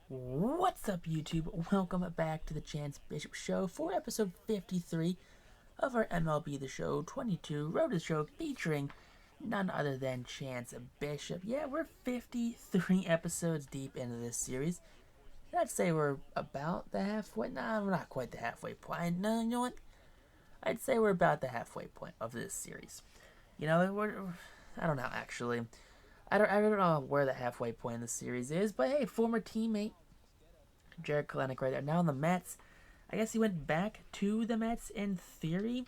What's up, YouTube? Welcome back to the Chance Bishop Show for episode 53 of our MLB The Show 22 Road to the Show featuring none other than Chance Bishop. Yeah, we're 53 episodes deep into this series. And I'd say we're about the halfway. No, we're not quite the halfway point. No, you know what? I'd say we're about the halfway point of this series. You know, I don't know actually. I don't know where the halfway point in the series is, but hey, former teammate Jared Kalenic right there. Now in the Mets, I guess he went back to the Mets in theory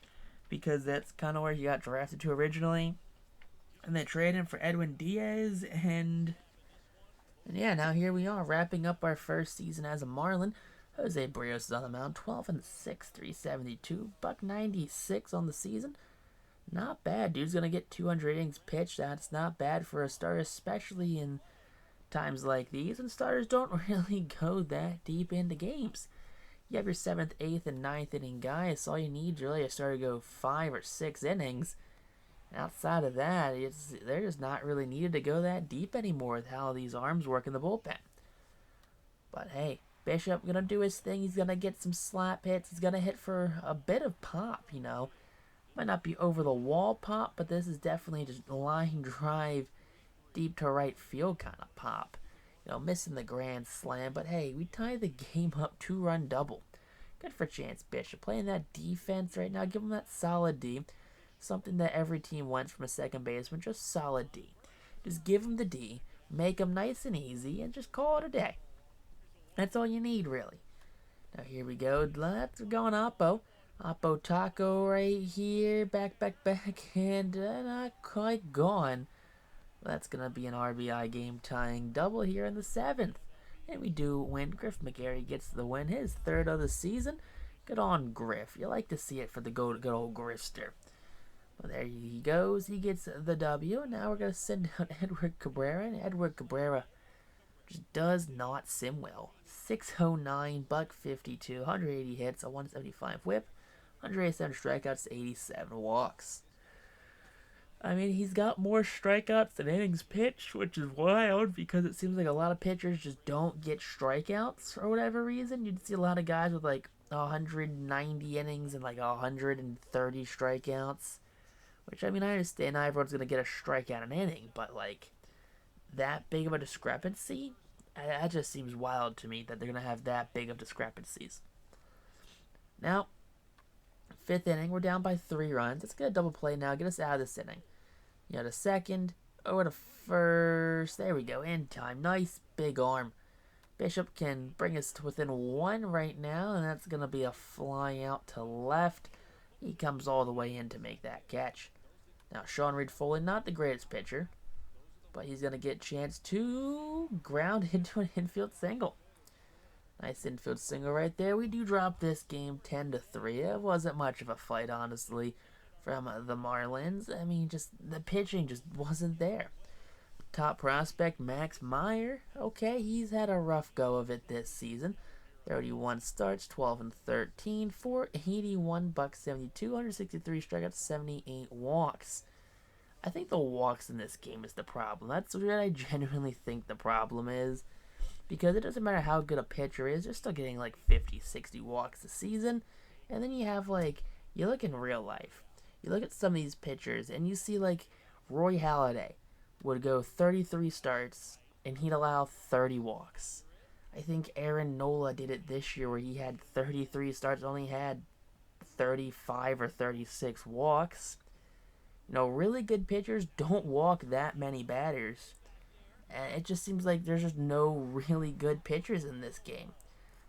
because that's kind of where he got drafted to originally. And they traded him for Edwin Diaz, and yeah, now here we are wrapping up our first season as a Marlin. Jose Barrios is on the mound, 12 and 6, 372, buck 96 on the season. Not bad. Dude's gonna get 200 innings pitched. That's not bad for a starter, especially in times like these, and starters don't really go that deep into games. You have your 7th, 8th, and 9th inning guys. All you need really a starter to go 5 or 6 innings. Outside of that, they're just not really needed to go that deep anymore with how these arms work in the bullpen. But hey, Bishop gonna do his thing. He's gonna get some slap hits. He's gonna hit for a bit of pop. Might not be over the wall pop, but this is definitely just line drive deep to right field kind of pop. Missing the grand slam, but hey, we tied the game up 2-run double. Good for Chance Bishop. Playing that defense right now, give him that solid D. Something that every team wants from a second baseman, just solid D. Just give him the D, make him nice and easy, and just call it a day. That's all you need, really. Now here we go. Let's go on Oppo. Oppo Taco right here. Back, and not quite gone. That's going to be an RBI game-tying double here in the 7th. And we do win. Griff McGarry gets the win, his 3rd of the season. Good on Griff. You like to see it for the good old Grifster. Well, there he goes. He gets the W. And now we're going to send out Edward Cabrera. And Edward Cabrera just does not sim well. 609, buck 52, 180 hits, a 175 whip, 187 strikeouts, 87 walks. I mean, he's got more strikeouts than innings pitched, which is wild because it seems like a lot of pitchers just don't get strikeouts for whatever reason. You'd see a lot of guys with like 190 innings and like 130 strikeouts, which I mean, I understand not everyone's going to get a strikeout an inning, but like that big of a discrepancy, that just seems wild to me that they're going to have that big of discrepancies. Now, 5th inning, we're down by 3 runs. Let's get a double play now. Get us out of this inning. To second. Over to first. There we go. In time. Nice big arm. Bishop can bring us to within 1 right now, and that's going to be a fly out to left. He comes all the way in to make that catch. Now, Sean Reed-Foley, not the greatest pitcher, but he's going to get a chance to ground into an infield single. Nice infield single right there. We do drop this game 10-3. It wasn't much of a fight, honestly, from the Marlins. I mean, just the pitching just wasn't there. Top prospect, Max Meyer. Okay, he's had a rough go of it this season. 31 starts, 12 and 13, 481, buck 72, 163 strikeouts, 78 walks. I think the walks in this game is the problem. That's what I genuinely think the problem is. Because it doesn't matter how good a pitcher is, they're still getting like 50, 60 walks a season. And then you have you look in real life. You look at some of these pitchers and you see like Roy Halladay would go 33 starts and he'd allow 30 walks. I think Aaron Nola did it this year where he had 33 starts, only had 35 or 36 walks. Really good pitchers don't walk that many batters. And it just seems like there's just no really good pitchers in this game.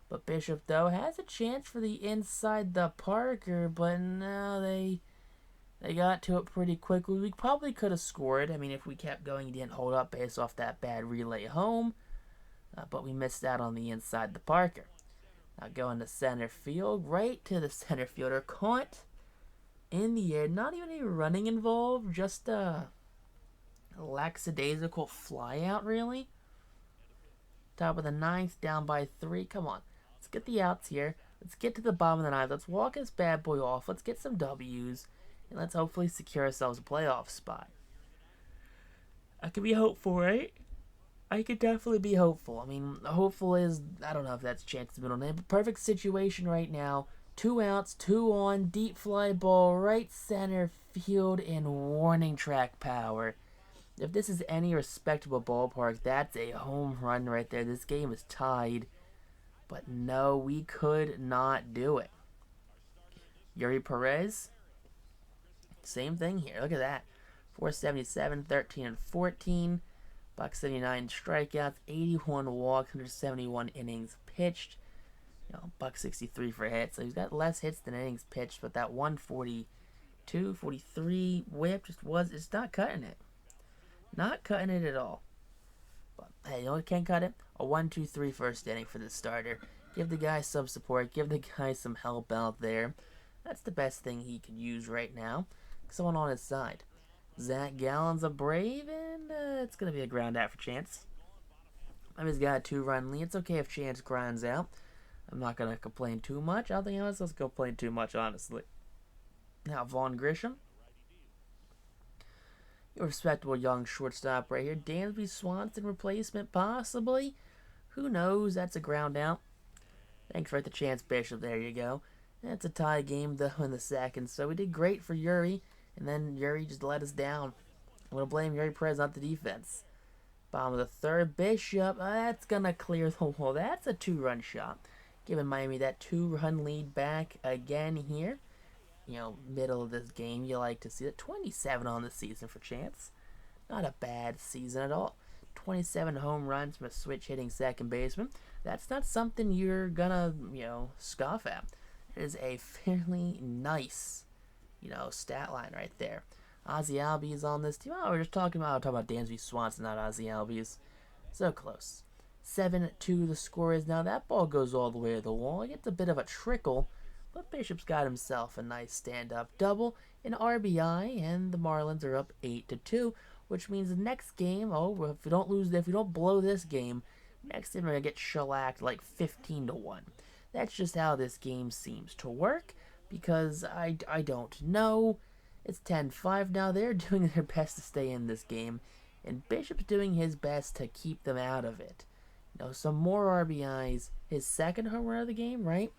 But Bishop, though, has a chance for the inside the Parker, but no, they got to it pretty quickly. We probably could have scored. I mean, if we kept going, he didn't hold up based off that bad relay home. But we missed out on the inside the Parker. Now going to center field, right to the center fielder. Caught in the air. Not even any running involved, just lackadaisical fly out, really. Top of the 9th, down by 3. Come on, let's get the outs here. Let's get to the bottom of the 9th. Let's walk this bad boy off. Let's get some W's, and let's hopefully secure ourselves a playoff spot. That could be hopeful, right? I could definitely be hopeful. I mean, hopeful is, I don't know if that's Chance's middle name, but perfect situation right now. 2 outs, 2 on, deep fly ball, right center field, and warning track power. If this is any respectable ballpark, that's a home run right there. This game is tied. But no, we could not do it. Yuri Perez, same thing here. Look at that. 477, 13 and 14. Buck 79 strikeouts, 81 walks, 171 innings pitched. Buck 63 for hits. So he's got less hits than innings pitched, but that 142, 43 whip it's not cutting it. Not cutting it at all. But hey, you know what can cut it? A 1-2-3 first inning for the starter. Give the guy some support. Give the guy some help out there. That's the best thing he could use right now. Someone on his side. Zach Gallen's a Brave, and it's going to be a ground out for Chance. I mean, he's got a 2-run lead. It's okay if Chance grinds out. I'm not going to complain too much. I don't think anyone else will complain too much, honestly. Now, Vaughn Grisham. Your respectable young shortstop right here. Dansby Swanson replacement, possibly. Who knows? That's a ground out. Thanks for the Chance Bishop. There you go. That's a tie game, though, in the second. So we did great for Yuri, and then Yuri just let us down. I'm going to blame Yuri Perez, not the defense. Bottom of the third, Bishop. That's going to clear the wall. That's a 2-run shot. Giving Miami that 2-run lead back again here. Middle of this game, you like to see it. 27 on the season for Chance. Not a bad season at all. 27 home runs from a switch hitting second baseman. That's not something you're gonna, scoff at. It is a fairly nice, stat line right there. Ozzie Albies on this team. Oh, we're just talking about Dansby Swanson, not Ozzie Albies. So close. 7-2 the score is now. That ball goes all the way to the wall. It gets a bit of a trickle, but Bishop's got himself a nice stand-up double, an RBI, and the Marlins are up 8-2, which means the next game, if we don't blow this game, next game we're gonna get shellacked like 15-1. That's just how this game seems to work, because I don't know. It's 10-5 now. They're doing their best to stay in this game, and Bishop's doing his best to keep them out of it. Some more RBIs. His second home run of the game, right?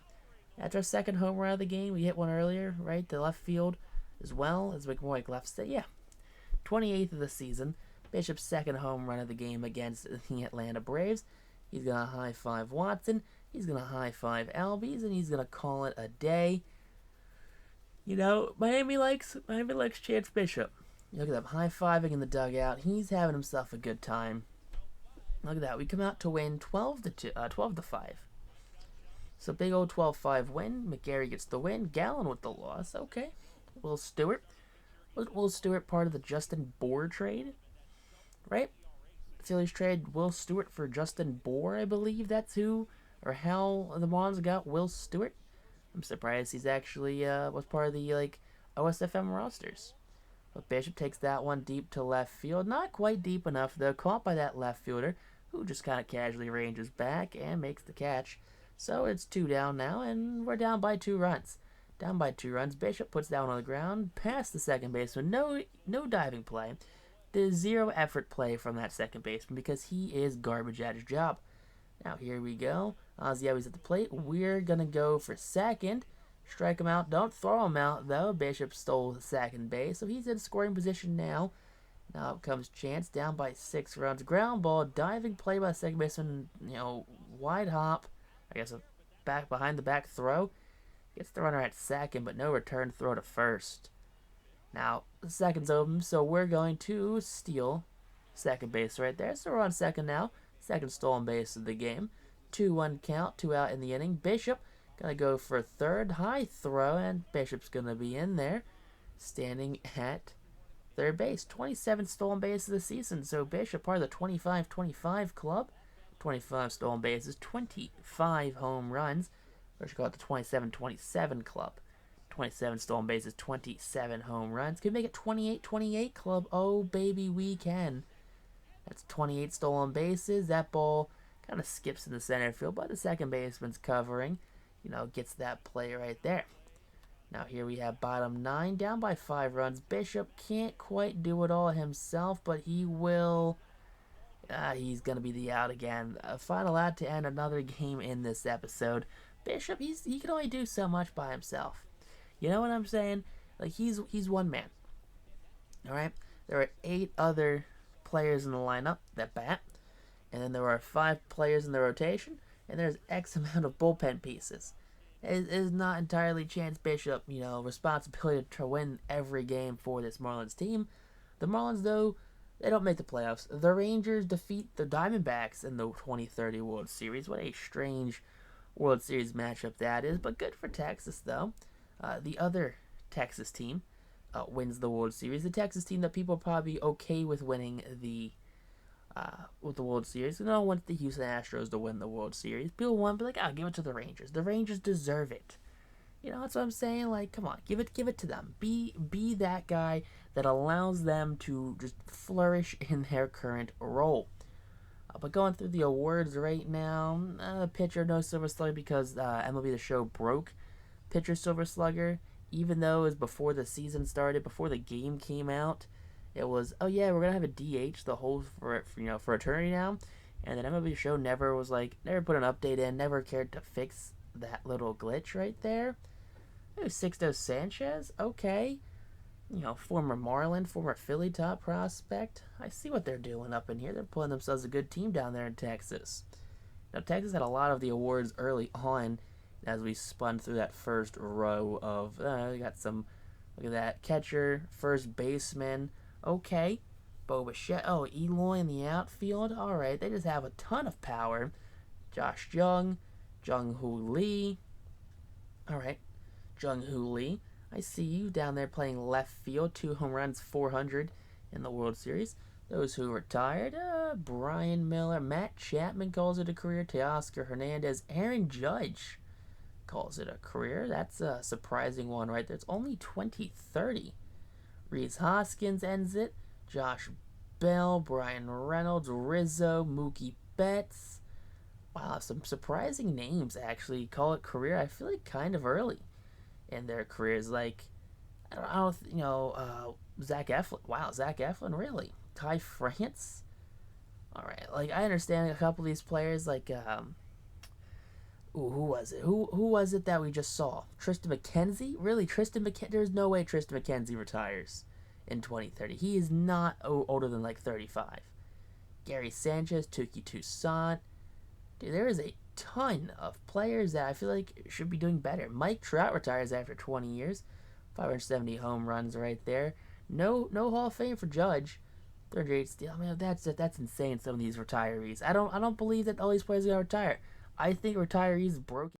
That's our second home run of the game. We hit one earlier, right? The left field as well. It's more like left side. Yeah. 28th of the season. Bishop's second home run of the game against the Atlanta Braves. He's going to high-five Watson. He's going to high-five Albies, and he's going to call it a day. Miami likes Chance Bishop. Look at that, high-fiving in the dugout. He's having himself a good time. Look at that. We come out to win 12-5. So big old 12-5 win. McGarry gets the win. Gallen with the loss. Okay. Will Stewart. Was Will Stewart part of the Justin Bour trade? Right? Phillies trade Will Stewart for Justin Bour, I believe that's who or how the Marlins got Will Stewart. I'm surprised he's actually was part of the OSFM rosters. But Bishop takes that one deep to left field. Not quite deep enough, though. Caught by that left fielder, who just kind of casually ranges back and makes the catch. So it's 2 down now, and we're down by 2 runs. Down by 2 runs. Bishop puts that one on the ground, past the second baseman. No diving play. There's 0 effort play from that second baseman because he is garbage at his job. Now here we go. Ozzie always at the plate. We're going to go for second. Strike him out. Don't throw him out, though. Bishop stole the second base, so he's in scoring position now. Now up comes Chance, down by 6 runs. Ground ball, diving play by second baseman, wide hop. I guess a back behind the back throw. Gets the runner at second, but no return throw to first. Now, the second's open, so we're going to steal second base right there. So we're on second now. Second stolen base of the game. 2-1 count, 2 out in the inning. Bishop gonna go for third. High throw, and Bishop's gonna be in there, standing at third base. 27 stolen bases of the season, so Bishop part of the 25-25 club. 25 stolen bases, 25 home runs. Or should call it the 27-27 club. 27 stolen bases, 27 home runs. Can we make it 28-28 club? Oh, baby, we can. That's 28 stolen bases. That ball kind of skips in the center field, but the second baseman's covering. Gets that play right there. Now here we have bottom 9, down by 5 runs. Bishop can't quite do it all himself, but he will He's going to be the out again. Final out to end another game in this episode. Bishop, he can only do so much by himself. You know what I'm saying? Like, he's one man. All right? There are 8 other players in the lineup that bat. And then there are 5 players in the rotation. And there's X amount of bullpen pieces. It is not entirely Chance Bishop, responsibility to win every game for this Marlins team. The Marlins, though, they don't make the playoffs. The Rangers defeat the Diamondbacks in the 2030 World Series. What a strange World Series matchup that is, but good for Texas, though. The other Texas team wins the World Series. The Texas team that people are probably okay with winning with the World Series. No one wants the Houston Astros to win the World Series. People want to be like, "I'll give it to the Rangers. The Rangers deserve it." That's what I'm saying. Like, come on, give it to them. Be that guy that allows them to just flourish in their current role. But going through the awards right now, pitcher no Silver Slugger because MLB The Show broke pitcher Silver Slugger, even though it was before the season started, before the game came out. It was, oh yeah, we're gonna have a DH the whole for eternity now, and then MLB The Show never put an update in, never cared to fix that little glitch right there. Sixto Sanchez, okay. Former Marlin, former Philly top prospect. I see what they're doing up in here. They're pulling themselves a good team down there in Texas. Texas had a lot of the awards early on as we spun through that first row of, we got some, look at that, catcher, first baseman, okay. Bo Bichette, Eloy in the outfield, alright. They just have a ton of power. Josh Jung, Jung-Hoo Lee, alright. Jung-Hoo Lee, I see you down there playing left field, 2 home runs, 400 in the World Series. Those who retired, Brian Miller, Matt Chapman calls it a career, Teoscar Hernandez, Aaron Judge calls it a career. That's a surprising one right there. It's only 2030. Rhys Hoskins ends it, Josh Bell, Brian Reynolds, Rizzo, Mookie Betts. Wow, some surprising names actually call it career. I feel like kind of early in their careers, like Zach Eflin. Wow, Zach Eflin, really? Ty France. All right, like I understand a couple of these players, like who was it? Who was it that we just saw? Tristan McKenzie? Really, Tristan McKenzie? There's no way Tristan McKenzie retires in 2030. He is not older than like 35. Gary Sanchez, Tuki Toussaint. Dude, there is a ton of players that I feel like should be doing better. Mike Trout retires after 20 years. 570 home runs right there. No Hall of Fame for Judge. 38 steal. I mean, that's insane, some of these retirees. I don't believe that all these players are going to retire. I think retirees broke